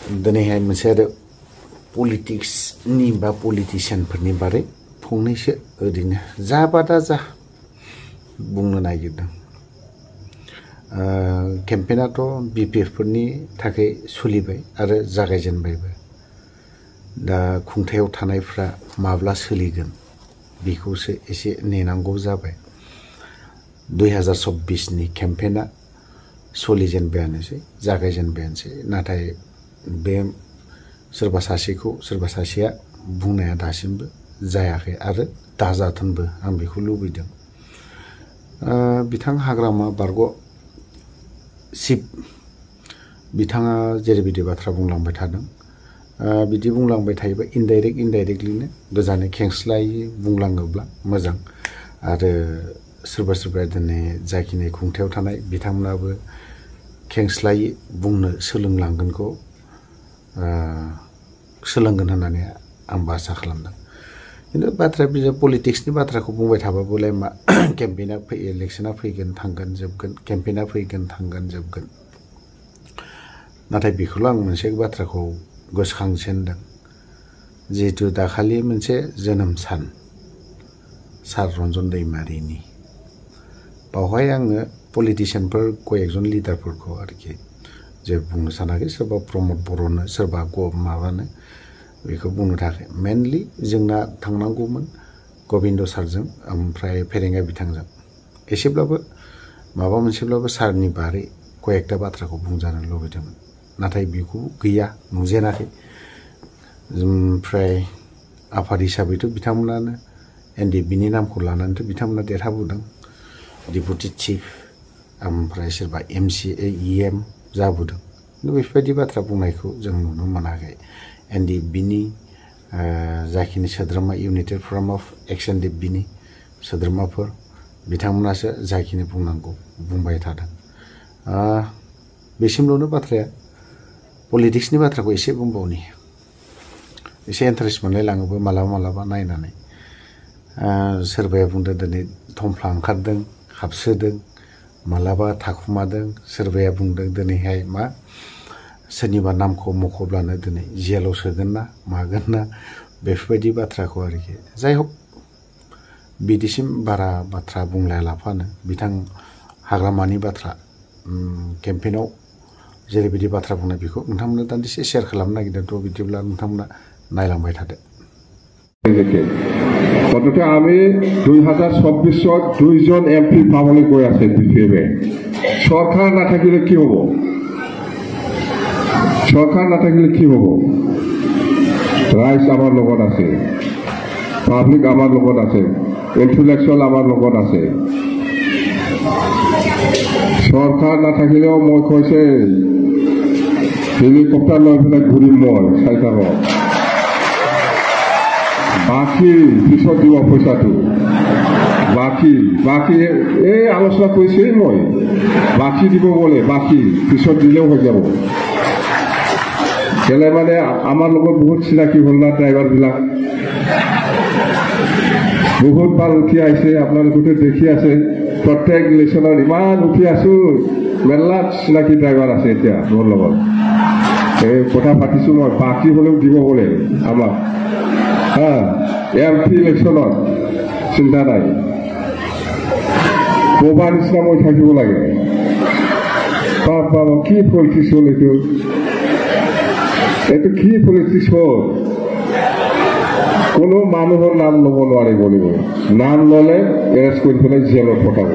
दिनैहाय मोनसे आरो पलिटिक्सनि बा पलिटिशियानफोरनि बारै फंनैसो ओरैनो जाबादा जा बुंनो नागिरदों। केम्पेइनाथ' बिपिएफफोरनि थाखाय सोलिबाय आरो जागायजेनबायबो। दा खुंथायाव थानायफ्रा माब्ला सोलिगोन बेखौसो एसे नेनांगौ जाबाय। 2024 नि केम्पेइना सोलिजेनबायानोसै, जागायजेनबायानोसै। नाथाय बे सोरबा सासेया बुंनाया दासिमबो जायाखै आरो दाजाथोंबो, आं बेखौ लुबैदों। बिथां हाग्रामा बारग' चिफ बिथाङा जेरैबायदि बाथ्रा बुंलांबाय थादों, बिदि बुंलांबाय थायोबा इनडाइरेक्टलिनो गोजानै खेंस्लायै बुंलाङोब्ला मोजां। आरो सोरबा दिनै जाखिनि खुंथायाव थानाय बिथांमोनाबो खेंस्लायै बुंनो सोलोंलांगोनखौ सोलोंगोन होननानै आंबो आसा खालामदों। खिन्थु बाथ्राया बिजाब पलिटिक्सनि बाथ्राखौ बुंबाय थाबाबोलाय मा, केम्पेइना इलेक्सना फैगोन थांगोन जोबगोन, केम्पेइना फैगोन थांगोन जोबगोन। नाथाय बेखौल' आं मोनसे बाथ्राखौ गोसोखांसिनदों, जिहेतु दाखालि मोनसे जोनोम सान सार रन्जन दैमारिनि, बावहाय आङो पलिटिशियानफोर कयेकजन लिडारफोरखौ आरोखि जे बुंनो सानाखै, सोरबा प्रमद बर'नो सोरबा माबानो, बेखौ बुंनो थाखाय मेनलि जोंना थांनांगौमोन गबिन्द सारजों ओमफ्राय फेरेंगा बिथांजों एसेब्लाबो माबा मोनसेब्लाबो सारनि बारै कयेकटा बाथ्राखौ बुंजानो लुबैदोंमोन। नाथाय बेखौ गैया, नुजेनाखै। ओमफ्राय आफाद हिसाबैथ' बिथांमोनानो एनडिएफबिनि नामखौ लानानैथ' बिथांमोना देरहाबोदों, डिपुटि चिफ, ओमफ्राय सोरबा एमसिए इएम जाबोदों। खिन्थु बेफोरबायदि बाथ्रा बुंनायखौ जों नुनो मोनाखै। एनडिएफबिनि जाखिनि सोद्रोमा, इउनाइटेड फराम अफ एक्स एनडिएफबिनि सोद्रोमाफोर, बिथांमोनासो जाखिनि बुंनांगौ बुंबाय थादों। बेसिमल'नो बाथ्राया। पलिटिक्सनि बाथ्राखौ एसे बुंबावनि, एसे इन्टारेस्ट मोनलायलाङोबो मालाबा नायनानै। सोरबाया बुंदों दिनै थमफ्ला ओंखारदों, हाबसोदों, मालाबा थाखुमादों। सोरबाया बुंदों दिनैहाय मा, सोरनिबा नामखौ मख'ब्लानो दिनै जेलाव सोगोन ना मागोन ना, बेफोरबायदि बाथ्राखौ आरोखि। जाय हक, बिदिसिम बारा बाथ्रा बुंलायालाफानो बिथां हाग्रामानि बाथ्रा केम्पेइनाव जेरैबायदि बाथ्रा बुंनाय, बेखौ नोंथांमोना दान्दिसे शेयार खालामनो नागिरदों। बिदिब्ला नोंथांमोना नायलांबाय थादो। গতিকে আমি 2024 দুইজন এমপি পাবলৈ গৈ আছে বিপিএফে। সরকার নাথাকিলে কি হব? সরকার নাথাকিলে কি হব? রাইজ আমার লগত আছে, পাব্লিক আমার লগত আছে, ইন্টেলেকচুয়াল আমার লগত আছে। সরকার নাথাকিলেও মই কৈছে হেলিকপ্টাৰ লৈ পেলাই ঘূৰিম মই চাইথাকত। বাকী পিছত দিব পইচাটো, বাকী এই আলোচনা কৰিছেই মই, বাকী দিব বোলে, বাকী পিছত দিলেও হৈ যাব। কেলে মানে আমাৰ লগত বহুত চিনাকি হ'ল না ড্ৰাইভাৰবিলাক, বহুত বাৰ উঠি আহিছে, আপোনালোকে দেখি আছে। প্ৰত্যেক ইলেকশ্যনত ইমান উঠি আছো, মেলা চিনাকি ড্ৰাইভাৰ আছে এতিয়া মোৰ লগত। এই কথা পাতিছো মই, বাকী হ'লেও দিব বোলে আমাক। এমপি ইলেকশ্যনত চিন্তা নাই, ক'বা নিচিনা মই থাকিব লাগে। কি পলিটিক্স হ'ল এইটো কি পলিটিক্স হ'ল? কোনো মানুহৰ নাম ল'ব নোৱাৰিব লাগিব, নাম ল'লে এৰেষ্ট কৰি পেলাই জেলত পঠাব।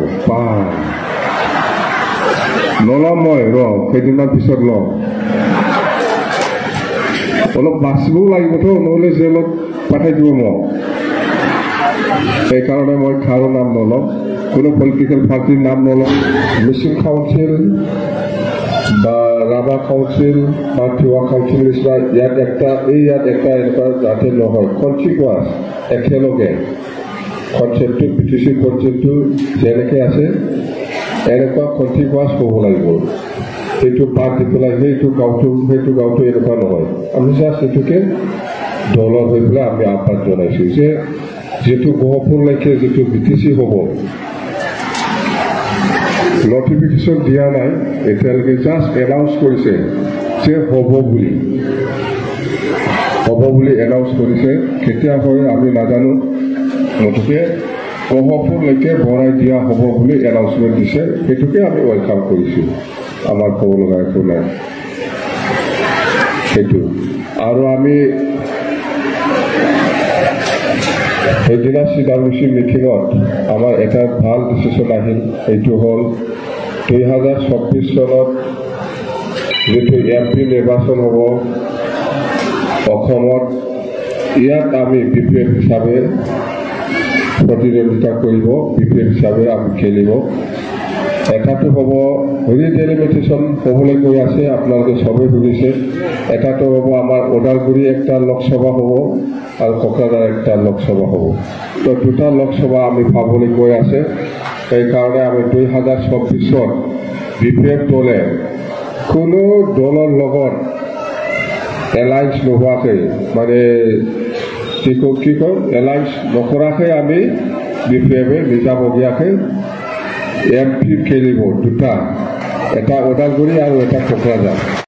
নল'ম মই, কেইদিনমান পিছত লম। অলপ বাচিবও লাগিবতো, নহ'লে জেলত পঠাই দিব মোক। সেইকাৰণে মই কাৰো নাম নল'ম, কোনো পলিটিকেল পাৰ্টিৰ নাম নল'ম। মিচিং কাউন্সিল বা ৰাভা কাউন্সিল বা তিৱা কাউন্সিল নিচিনা ইয়াত একটা এনেকুৱা যাতে নহয়। কনচিকুৱাছ একেলগে কনচেপ্টটো, বিটিচি কনচেপ্টটো যেনেকৈ আছে এনেকুৱা কনচিকুৱাছ হ'ব লাগিব। সেইটো বাদ দি পেলাই সেইটো গাঁওটো এনেকুৱা নহয়। আমি জাষ্ট এইটোকে দলৰ হৈ পেলাই আমি আহ্বান জনাইছোঁ যে যিটো গহপুৰলৈকে যিটো বিটিচি হ'ব, notification দিয়া নাই, এতিয়ালৈকে জাষ্ট এনাউন্স কৰিছে যে হ'ব বুলি এনাউন্স কৰিছে কেতিয়া হয় আমি নাজানো মুঠতে গহপুৰলৈকে ভৰাই দিয়া হ'ব বুলি এনাউন্সমেণ্ট দিছে সেইটোকে আমি ৱেলকাম কৰিছোঁ আমাৰ ক'ব লগা একো নাই সেইটো আৰু আমি সেইদিনা CWC মিটিঙত আমাৰ এটা ভাল ডিচিশ্যন আহিল এইটো হ'ল 2024 চনত যেটো MP নিৰ্বাচন হ'ব অসমত ইয়াত আমি BPF হিচাপে প্ৰতিদ্বন্দ্বিতা কৰিব BPF হিচাপে আমি খেলিব এটাটো হ'ব ৰিডেলিমিটেশ্যন হ'বলৈ গৈ আছে আপোনালোকে সবে শুনিছে এটাটো হ'ব আমাৰ ওদালগুৰি একটা লোকসভা হ'ব আৰু কোকৰাঝাৰ একটা লোকসভা হ'ব তো দুটা লোকসভা আমি পাবলৈ গৈ আছে সেইকাৰণে আমি 2024 BPF দলে কোনো দলৰ লগত এলায়েন্স নোহোৱাকৈ মানে কি কয় এলায়েন্স নকৰাকৈ আমি BPF-এ নিজাববীয়াকৈ MP খেলিব দুটা এটা ওদালগুৰি আৰু এটা কোকৰাঝাৰ